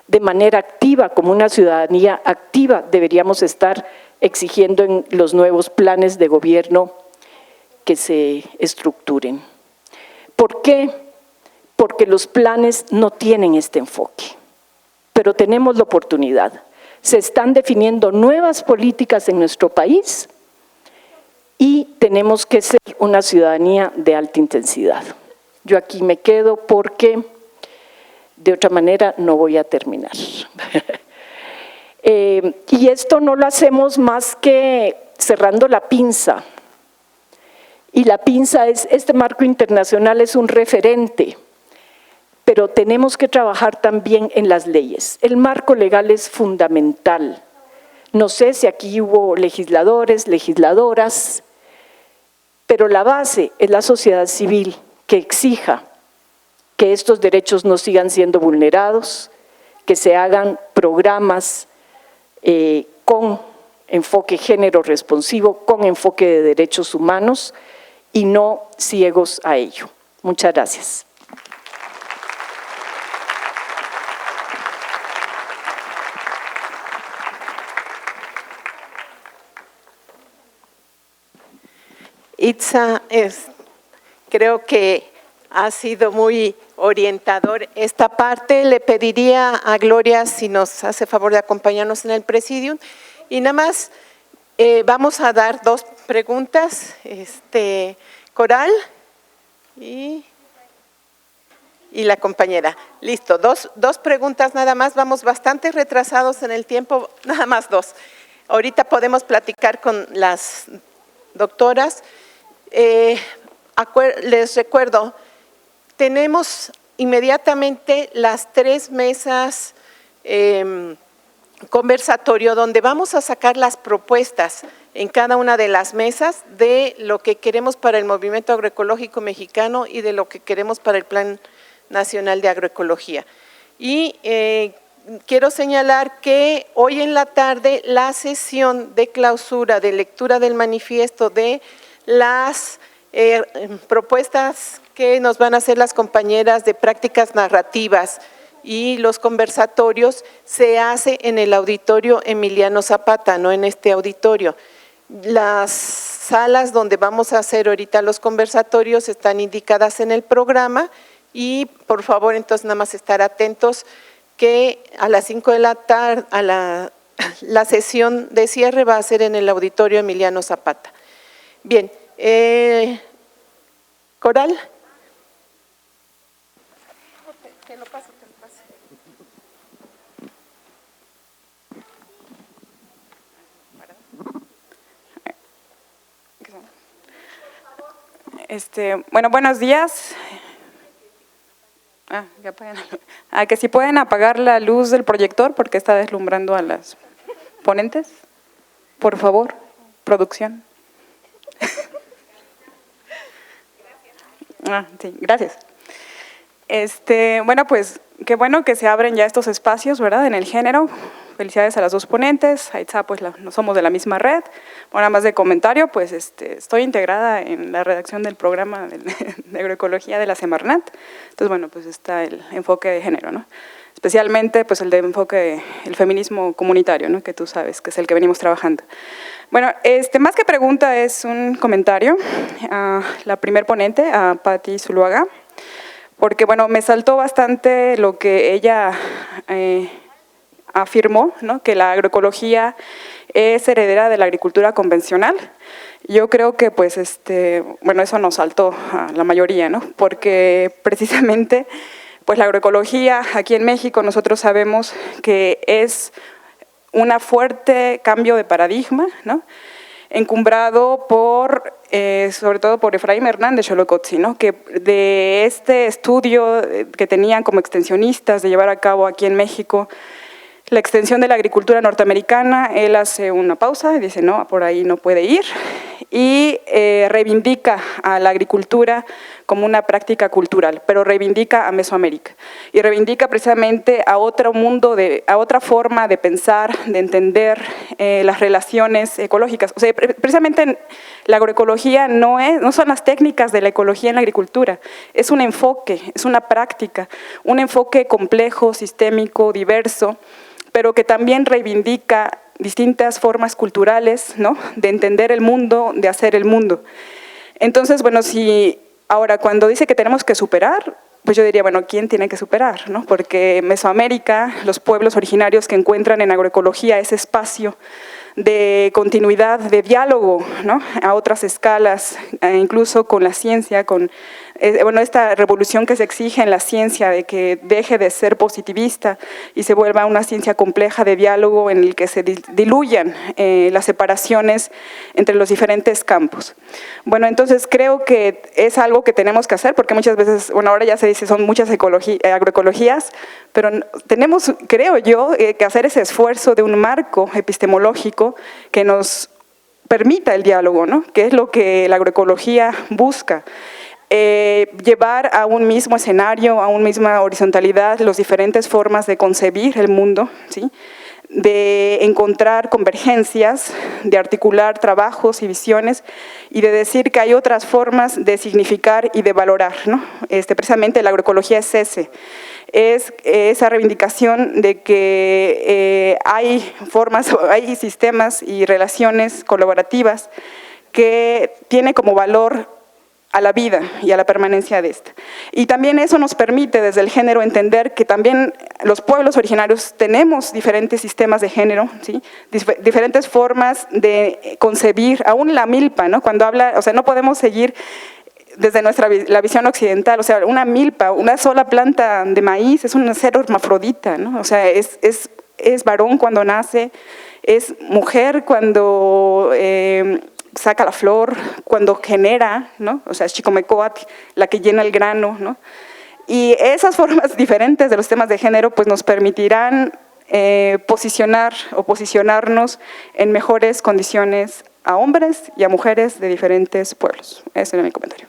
de manera activa, como una ciudadanía activa, deberíamos estar exigiendo en los nuevos planes de gobierno que se estructuren. ¿Por qué? Porque los planes no tienen este enfoque, pero tenemos la oportunidad. se están definiendo nuevas políticas en nuestro país y tenemos que ser una ciudadanía de alta intensidad. Yo aquí me quedo porque de otra manera no voy a terminar. Y esto no lo hacemos más que cerrando la pinza. Y la pinza es, este marco internacional es un referente, pero tenemos que trabajar también en las leyes. El marco legal es fundamental. No sé si aquí hubo legisladores, legisladoras, pero la base es la sociedad civil que exija que estos derechos no sigan siendo vulnerados, que se hagan programas con enfoque género responsivo, con enfoque de derechos humanos y no ciegos a ello. Muchas gracias.
Itza, creo que ha sido muy orientador esta parte. Le pediría a Gloria si nos hace favor de acompañarnos en el presidium. Y nada más vamos a dar dos preguntas, Coral y la compañera. Listo, dos preguntas nada más, vamos bastante retrasados en el tiempo, nada más dos. Ahorita podemos platicar con las doctoras. Les recuerdo, tenemos inmediatamente las 3 mesas conversatorio donde vamos a sacar las propuestas en cada una de las mesas de lo que queremos para el movimiento agroecológico mexicano y de lo que queremos para el Plan Nacional de Agroecología. Y quiero señalar que hoy en la tarde la sesión de clausura de lectura del manifiesto de las propuestas que nos van a hacer las compañeras de prácticas narrativas y los conversatorios se hace en el auditorio Emiliano Zapata, no en este auditorio. Las salas donde vamos a hacer ahorita los conversatorios están indicadas en el programa y por favor entonces nada más estar atentos que a las 5 de la tarde la sesión de cierre va a ser en el auditorio Emiliano Zapata. Bien, Coral. Te lo paso.
Bueno, buenos días. Que si pueden apagar la luz del proyector porque está deslumbrando a las ponentes. Por favor, producción. Sí, gracias. Bueno, pues qué bueno que se abren ya estos espacios, ¿verdad? En el género. Felicidades a las dos ponentes. Aitza, pues no somos de la misma red. Bueno, más de comentario, pues estoy integrada en la redacción del programa de agroecología de la Semarnat. Entonces, bueno, pues está el enfoque de género, ¿no? Especialmente, pues el de enfoque, el feminismo comunitario, ¿no? Que tú sabes, que es el que venimos trabajando. Bueno, más que pregunta es un comentario a la primer ponente, a Patti Zuluaga, porque, bueno, me saltó bastante lo que ella afirmó, ¿no? Que la agroecología es heredera de la agricultura convencional. Yo creo que, pues, bueno, eso nos saltó a la mayoría, ¿no? Porque precisamente, pues la agroecología aquí en México nosotros sabemos que es un fuerte cambio de paradigma, ¿no? Encumbrado por, sobre todo por Efraín Hernández Xolocotzi, ¿no? Que de este estudio que tenían como extensionistas de llevar a cabo aquí en México la extensión de la agricultura norteamericana, él hace una pausa y dice, no, por ahí no puede ir, y reivindica a la agricultura como una práctica cultural, pero reivindica a Mesoamérica y reivindica precisamente a otro mundo, a otra forma de pensar, de entender las relaciones ecológicas. O sea, precisamente la agroecología no son las técnicas de la ecología en la agricultura, es un enfoque, es una práctica, un enfoque complejo, sistémico, diverso, pero que también reivindica distintas formas culturales, ¿no? De entender el mundo, de hacer el mundo. Entonces, bueno, si ahora cuando dice que tenemos que superar, pues yo diría, bueno, ¿quién tiene que superar, no? Porque Mesoamérica, los pueblos originarios que encuentran en agroecología ese espacio de continuidad, de diálogo, ¿no? A otras escalas, incluso con la ciencia, con bueno, esta revolución que se exige en la ciencia de que deje de ser positivista y se vuelva una ciencia compleja de diálogo en el que se diluyan las separaciones entre los diferentes campos. Bueno, entonces creo que es algo que tenemos que hacer porque muchas veces, bueno, ahora ya se dice son muchas agroecologías, pero tenemos, creo yo, que hacer ese esfuerzo de un marco epistemológico que nos permita el diálogo, ¿no? Que es lo que la agroecología busca. Llevar a un mismo escenario, a una misma horizontalidad, las diferentes formas de concebir el mundo, ¿sí? De encontrar convergencias, de articular trabajos y visiones y de decir que hay otras formas de significar y de valorar, ¿no? Precisamente la agroecología es esa reivindicación de que hay formas, hay sistemas y relaciones colaborativas que tiene como valor a la vida y a la permanencia de esta. Y también eso nos permite desde el género entender que también los pueblos originarios tenemos diferentes sistemas de género, ¿sí? Diferentes formas de concebir, aún la milpa, ¿no? Cuando habla, o sea, no podemos seguir desde la visión occidental, o sea, una milpa, una sola planta de maíz es un ser hermafrodita, ¿no? O sea, es varón cuando nace, es mujer cuando saca la flor, cuando genera, ¿no? O sea, es Chicomecoatl, la que llena el grano, ¿no? Y esas formas diferentes de los temas de género pues nos permitirán posicionar o posicionarnos en mejores condiciones a hombres y a mujeres de diferentes pueblos. Ese era mi comentario.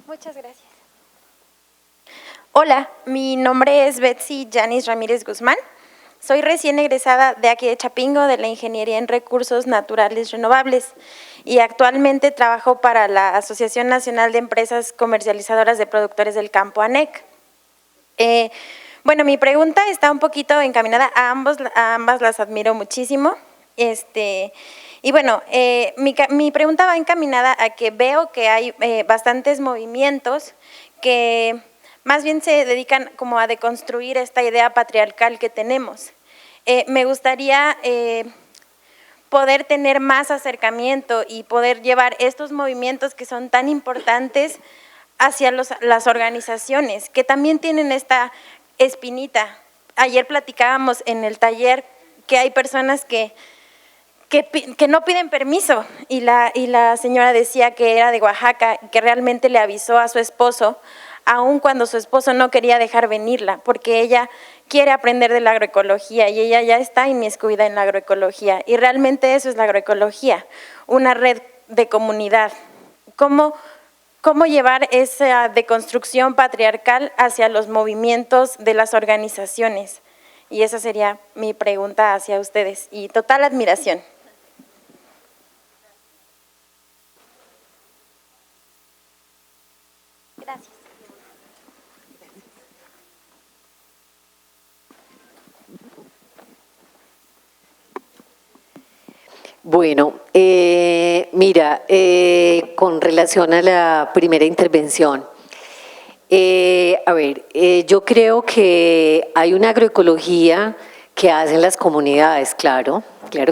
Muchas gracias. Hola, mi nombre es Betsy Yanis Ramírez Guzmán. Soy recién egresada de aquí de Chapingo, de la Ingeniería en Recursos Naturales Renovables, y actualmente trabajo para la Asociación Nacional de Empresas Comercializadoras de Productores del Campo, ANEC. Bueno, mi pregunta está un poquito encaminada a ambas las admiro muchísimo. Y bueno, mi pregunta va encaminada a que veo que hay bastantes movimientos que más bien se dedican como a deconstruir esta idea patriarcal que tenemos. Me gustaría poder tener más acercamiento y poder llevar estos movimientos que son tan importantes hacia las organizaciones, que también tienen esta espinita. Ayer platicábamos en el taller que hay personas que no piden permiso y la señora decía que era de Oaxaca, que realmente le avisó a su esposo, aun cuando su esposo no quería dejar venirla, porque ella quiere aprender de la agroecología y ella ya está inmiscuida en la agroecología. Y realmente eso es la agroecología, una red de comunidad. ¿Cómo llevar esa deconstrucción patriarcal hacia los movimientos de las organizaciones? Y esa sería mi pregunta hacia ustedes. Y total admiración. Gracias.
Bueno, mira, con relación a la primera intervención, yo creo que hay una agroecología que hacen las comunidades, claro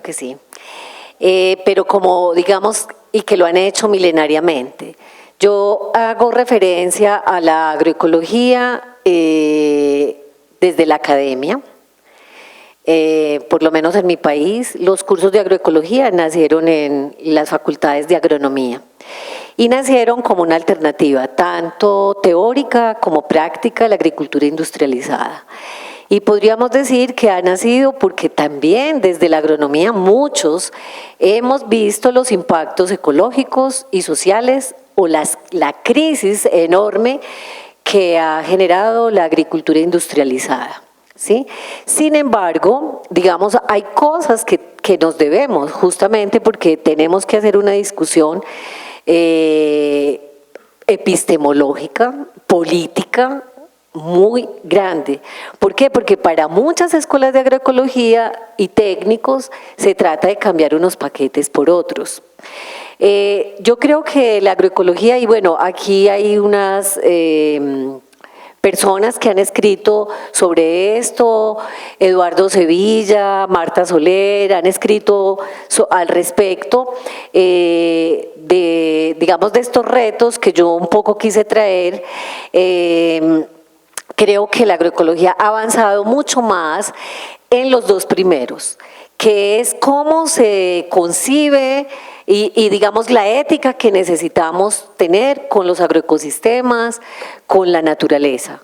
que sí, pero como digamos, y que lo han hecho milenariamente. Yo hago referencia a la agroecología desde la academia. Por lo menos en mi país, los cursos de agroecología nacieron en las facultades de agronomía y nacieron como una alternativa tanto teórica como práctica a la agricultura industrializada. Y podríamos decir que ha nacido porque también desde la agronomía muchos hemos visto los impactos ecológicos y sociales o la crisis enorme que ha generado la agricultura industrializada. ¿Sí? Sin embargo, digamos, hay cosas que nos debemos justamente porque tenemos que hacer una discusión epistemológica, política, muy grande. ¿Por qué? Porque para muchas escuelas de agroecología y técnicos se trata de cambiar unos paquetes por otros. Yo creo que la agroecología, y bueno, aquí hay unas personas que han escrito sobre esto, Eduardo Sevilla, Marta Soler, han escrito al respecto digamos, de estos retos que yo un poco quise traer. Creo que la agroecología ha avanzado mucho más en los dos primeros, que es cómo se concibe y digamos la ética que necesitamos tener con los agroecosistemas, con la naturaleza.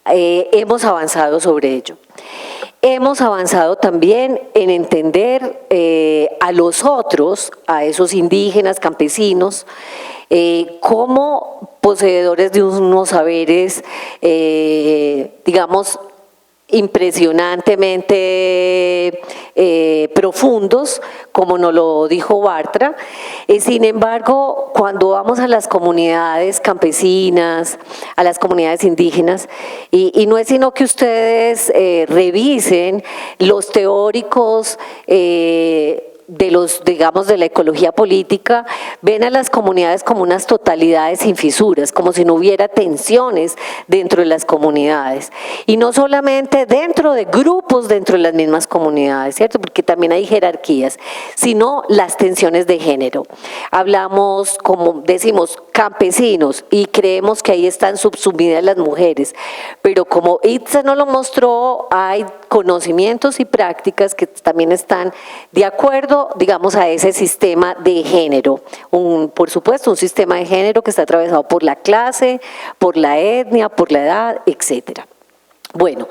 Hemos avanzado sobre ello. Hemos avanzado también en entender a los otros, a esos indígenas, campesinos, como poseedores de unos saberes, digamos, impresionantemente profundos, como nos lo dijo Bartra. Sin embargo, cuando vamos a las comunidades campesinas, a las comunidades indígenas, y no es sino que ustedes revisen los teóricos de los, digamos, de la ecología política, ven a las comunidades como unas totalidades sin fisuras, como si no hubiera tensiones dentro de las comunidades. Y no solamente dentro de grupos, dentro de las mismas comunidades, ¿cierto? Porque también hay jerarquías, sino las tensiones de género. Hablamos, como decimos, campesinos, y creemos que ahí están subsumidas las mujeres, pero como Itza nos lo mostró, hay conocimientos y prácticas que también están de acuerdo, digamos, a ese sistema de género. Por supuesto, un sistema de género que está atravesado por la clase, por la etnia, por la edad, etcétera. Bueno,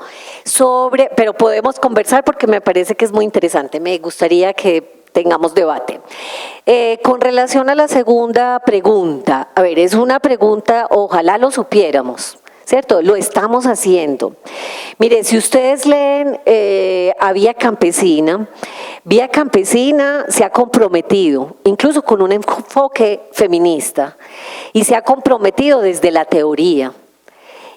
pero podemos conversar porque me parece que es muy interesante. Me gustaría que tengamos debate. Con relación a la segunda pregunta, a ver, es una pregunta, ojalá lo supiéramos, ¿cierto? Lo estamos haciendo. Mire, si ustedes leen a Vía Campesina se ha comprometido, incluso con un enfoque feminista, y se ha comprometido desde la teoría.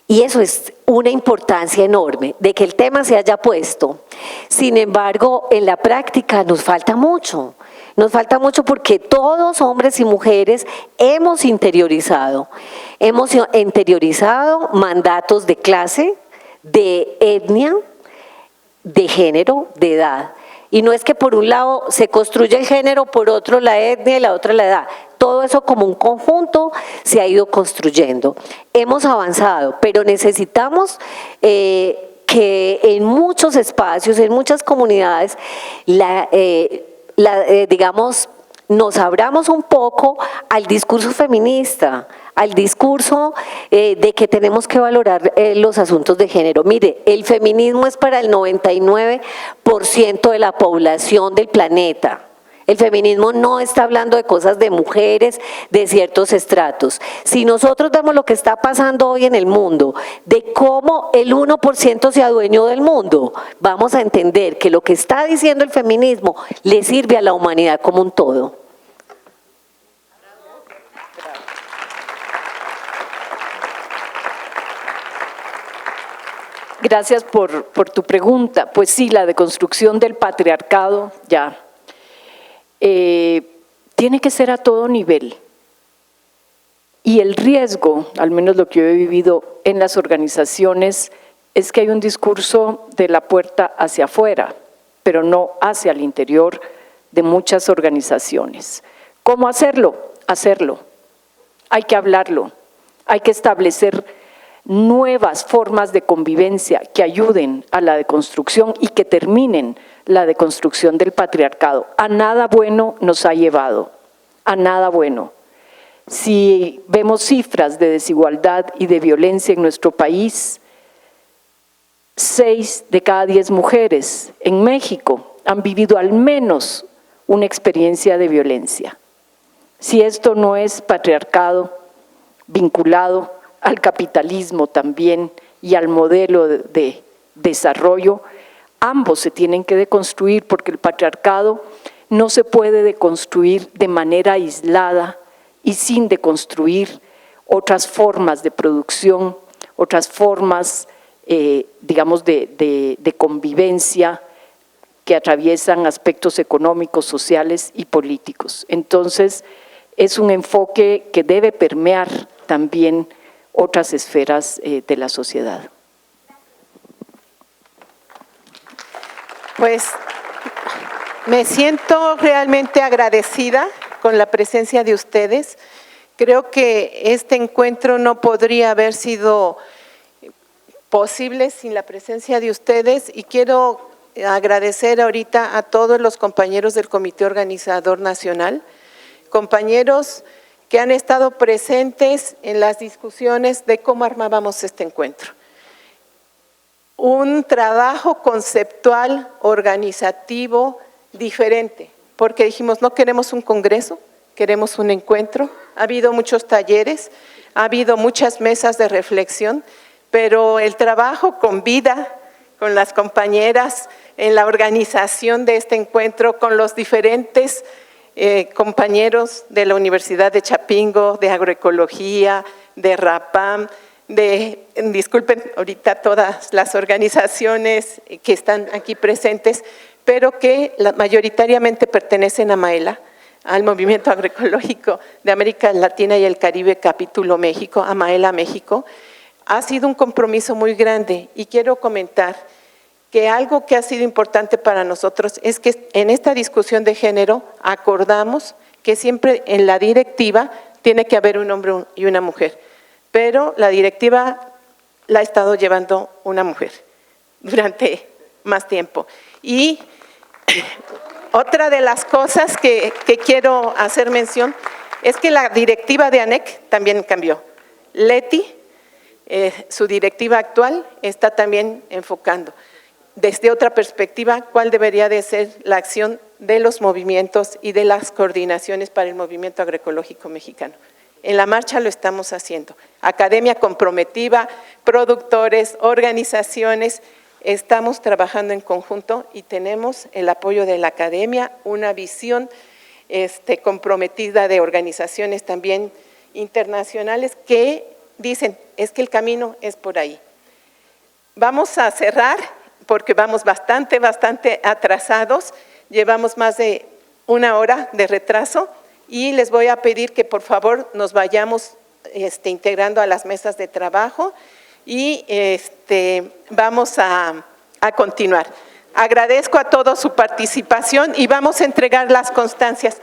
Y eso es una importancia enorme, de que el tema se haya puesto. Sin embargo, en la práctica nos falta mucho. Nos falta mucho porque todos, hombres y mujeres, hemos interiorizado mandatos de clase, de etnia, de género, de edad. Y no es que por un lado se construye el género, por otro la etnia y la otra la edad. Todo eso como un conjunto se ha ido construyendo. Hemos avanzado, pero necesitamos que en muchos espacios, en muchas comunidades, digamos, nos abramos un poco al discurso feminista, al discurso de que tenemos que valorar los asuntos de género. Mire, el feminismo es para el 99% de la población del planeta. El feminismo no está hablando de cosas de mujeres, de ciertos estratos. Si nosotros vemos lo que está pasando hoy en el mundo, de cómo el 1% se adueñó del mundo, vamos a entender que lo que está diciendo el feminismo le sirve a la humanidad como un todo.
Gracias por tu pregunta. Pues sí, la deconstrucción del patriarcado ya tiene que ser a todo nivel. Y el riesgo, al menos lo que yo he vivido en las organizaciones, es que hay un discurso de la puerta hacia afuera, pero no hacia el interior de muchas organizaciones. ¿Cómo hacerlo? Hacerlo. Hay que hablarlo, hay que establecer nuevas formas de convivencia que ayuden a la deconstrucción y que terminen la deconstrucción del patriarcado. A nada bueno nos ha llevado, a nada bueno. Si vemos cifras de desigualdad y de violencia en nuestro país, 6 de cada 10 mujeres en México han vivido al menos una experiencia de violencia. Si esto no es patriarcado vinculado al capitalismo también y al modelo de desarrollo, ambos se tienen que deconstruir porque el patriarcado no se puede deconstruir de manera aislada y sin deconstruir otras formas de producción, otras formas, digamos, de convivencia que atraviesan aspectos económicos, sociales y políticos. Entonces, es un enfoque que debe permear también otras esferas de la sociedad.
Pues me siento realmente agradecida con la presencia de ustedes. Creo que este encuentro no podría haber sido posible sin la presencia de ustedes y quiero agradecer ahorita a todos los compañeros del Comité Organizador Nacional, compañeros que han estado presentes en las discusiones de cómo armábamos este encuentro. Un trabajo conceptual, organizativo, diferente, porque dijimos no queremos un congreso, queremos un encuentro. Ha habido muchos talleres, ha habido muchas mesas de reflexión, pero el trabajo con vida, con las compañeras, en la organización de este encuentro, con los diferentes compañeros de la Universidad de Chapingo, de Agroecología, de RAPAM, disculpen ahorita todas las organizaciones que están aquí presentes, pero que mayoritariamente pertenecen a MAELA, al Movimiento Agroecológico de América Latina y el Caribe, capítulo México, a MAELA México. Ha sido un compromiso muy grande y quiero comentar que algo que ha sido importante para nosotros es que en esta discusión de género acordamos que siempre en la directiva tiene que haber un hombre y una mujer, pero la directiva la ha estado llevando una mujer durante más tiempo. Y otra de las cosas que quiero hacer mención es que la directiva de ANEC también cambió. Leti, su directiva actual, está también enfocando desde otra perspectiva cuál debería de ser la acción de los movimientos y de las coordinaciones para el movimiento agroecológico mexicano. En la marcha lo estamos haciendo. Academia comprometida, productores, organizaciones, estamos trabajando en conjunto y tenemos el apoyo de la academia, una visión comprometida de organizaciones también internacionales que dicen, es que el camino es por ahí. Vamos a cerrar porque vamos bastante atrasados, llevamos más de 1 hora de retraso y les voy a pedir que por favor nos vayamos integrando a las mesas de trabajo y vamos a continuar. Agradezco a todos su participación y vamos a entregar las constancias.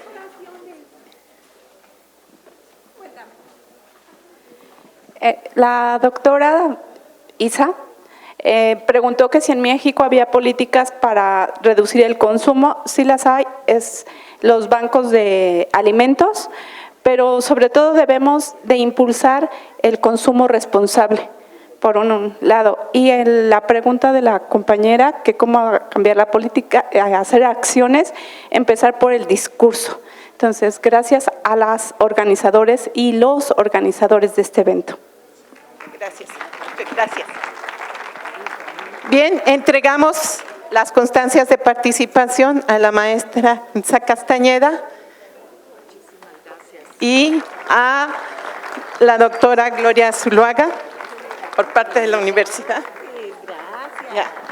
La doctora Isa preguntó que si en México había políticas para reducir el consumo. Sí las hay, es los bancos de alimentos, pero sobre todo debemos de impulsar el consumo responsable, por un lado. Y en la pregunta de la compañera, que cómo cambiar la política, hacer acciones, empezar por el discurso. Entonces, gracias a las organizadores y los organizadores de este evento.
Gracias. Gracias. Bien, entregamos las constancias de participación a la maestra Elsa Castañeda y a la doctora Gloria Zuluaga por parte de la universidad. Gracias. Ya.